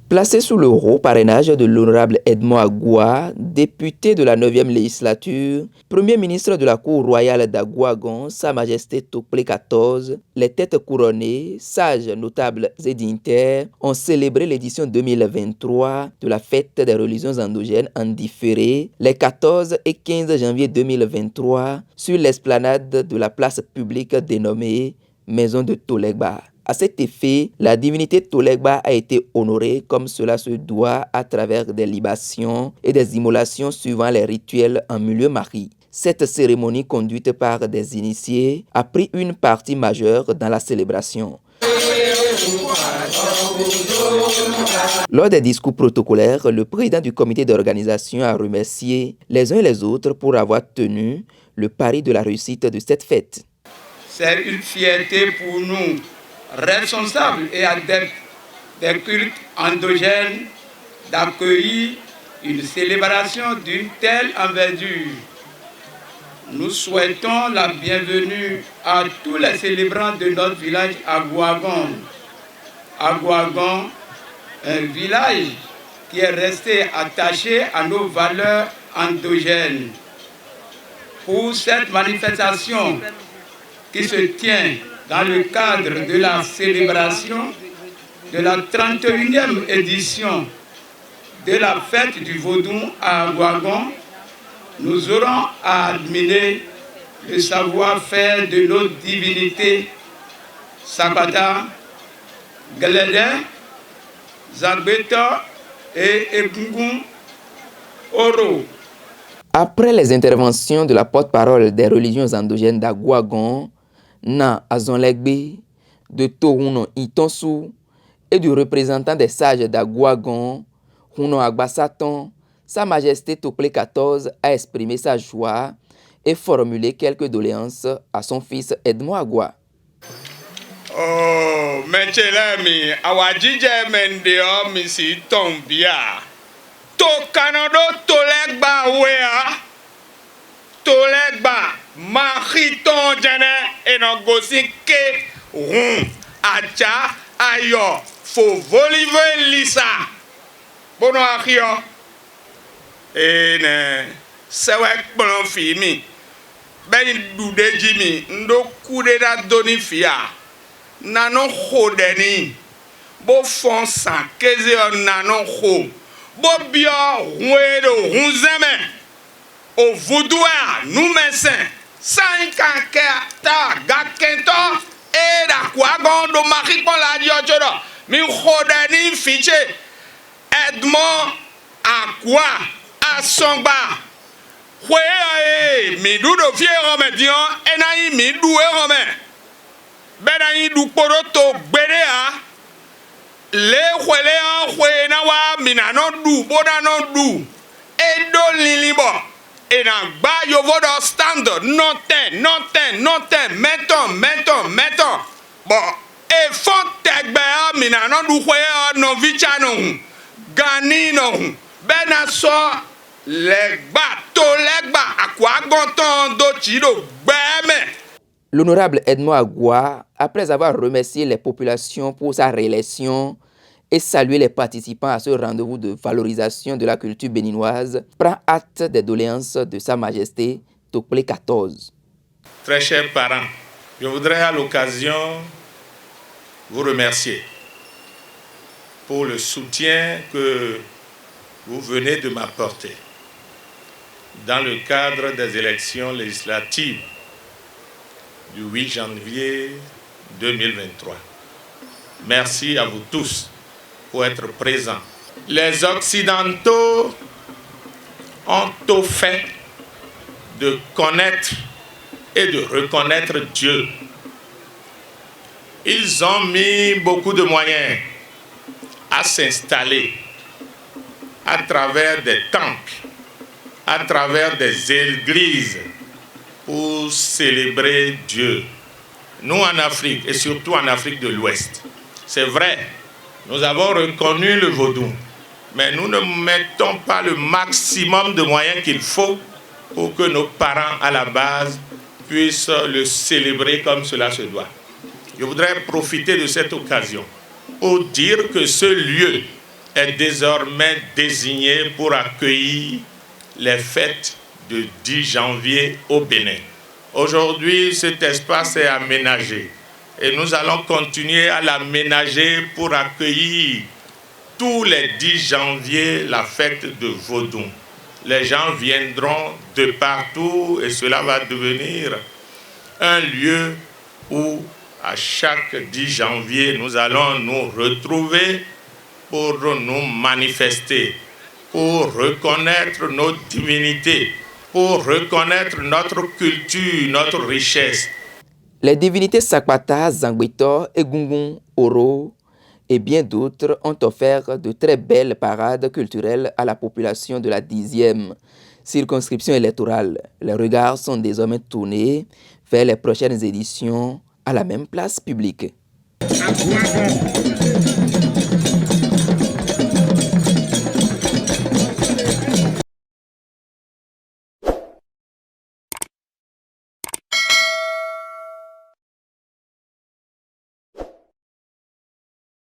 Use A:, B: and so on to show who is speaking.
A: Placé sous le haut parrainage de l'honorable Edmond Agoua, député de la 9e législature, premier ministre de la Cour royale d'Agouagon, Sa Majesté Toplé XIV, les têtes couronnées, sages, notables et dignitaires ont célébré l'édition 2023 de la fête des religions endogènes en différé les 14 et 15 janvier 2023 sur l'esplanade de la place publique dénommée Maison de Tolegba. À cet effet, la divinité Tolegba a été honorée comme cela se doit à travers des libations et des immolations suivant les rituels en milieu mari. Cette cérémonie conduite par des initiés a pris une partie majeure dans la célébration. Lors des discours protocolaires, le président du comité d'organisation a remercié les uns et les autres pour avoir tenu le pari de la réussite de cette fête.
B: C'est une fierté pour nous, responsables et adeptes des cultes endogènes, d'accueillir une célébration d'une telle envergure. Nous souhaitons la bienvenue à tous les célébrants de notre village Agouagon. Agouagon, un village qui est resté attaché à nos valeurs endogènes. Pour cette manifestation qui se tient dans le cadre de la célébration de la 31e édition de la fête du Vaudou à Agouagon, nous aurons à admirer le savoir-faire de nos divinités Sakata, Galédin, Zagbeta et Egungun Oro.
A: Après les interventions de la porte-parole des religions endogènes d'Agouagon, Na Azonlegbe, de Toruno Itonsu et du représentant des sages d'Agouagon, Huno Agbasaton, Sa Majesté Toplé XIV a exprimé sa joie et formulé quelques doléances à son fils Edmond Agoua.
B: Oh, Mechelemi, Awadjije Mendeo Misi Tombia. To Kanado Tolegba Wea. Tolegba, Machiton Jane, Enogosin Ke, Rum, Acha, Ayo, Fo Volive Lisa. Bono Akio. Ene, Sewek Bono Fimi. Ben Dude Jimmy, Ndo Kudeda Doni Fia. Nanon Hodeni. Bo Fonsa, Kezeo Nanon Ho. Bo Bio, Ruedo, Runzeme. Au Vaudois, nous médecins, 5 ta Gakento et la Kouagon de Marie pour la Diodoro, mi Rodani Fiché, Edmond Agoua, à Songba, Oué, mi dou de vieux remédiant, et naï mi doué remé, Benaï du Poroto, Bédéa, les Ouéléa, Ouénawa, Minanon dou, Bonanon dou, et do Lilibo. Et dans bas, il y a stand, mettons. Bon, et faut t'aider, minano du khoya no vichano, gani no, benaso legba, à quoi gonton do chido, beme.
A: L'honorable Edmond Agoua, après avoir remercié les populations pour sa réélection et saluer les participants à ce rendez-vous de valorisation de la culture béninoise, prend acte des doléances de Sa Majesté Toplé XIV.
C: Très chers parents, je voudrais à l'occasion vous remercier pour le soutien que vous venez de m'apporter dans le cadre des élections législatives du 8 janvier 2023. Merci à vous tous pour être présents. Les Occidentaux ont au fait de connaître et de reconnaître Dieu. Ils ont mis beaucoup de moyens à s'installer à travers des temples, à travers des églises pour célébrer Dieu. Nous en Afrique, et surtout en Afrique de l'Ouest, c'est vrai, nous avons reconnu le vaudou, mais nous ne mettons pas le maximum de moyens qu'il faut pour que nos parents à la base puissent le célébrer comme cela se doit. Je voudrais profiter de cette occasion pour dire que ce lieu est désormais désigné pour accueillir les fêtes du 10 janvier au Bénin. Aujourd'hui, cet espace est aménagé et nous allons continuer à l'aménager pour accueillir tous les 10 janvier la fête de Vodou. Les gens viendront de partout et cela va devenir un lieu où à chaque 10 janvier nous allons nous retrouver pour nous manifester, pour reconnaître nos divinités, pour reconnaître notre culture, notre richesse.
A: Les divinités Sakwata, Zangbetor, Egungun, Oro et bien d'autres ont offert de très belles parades culturelles à la population de la 10e circonscription électorale. Les regards sont désormais tournés vers les prochaines éditions à la même place publique.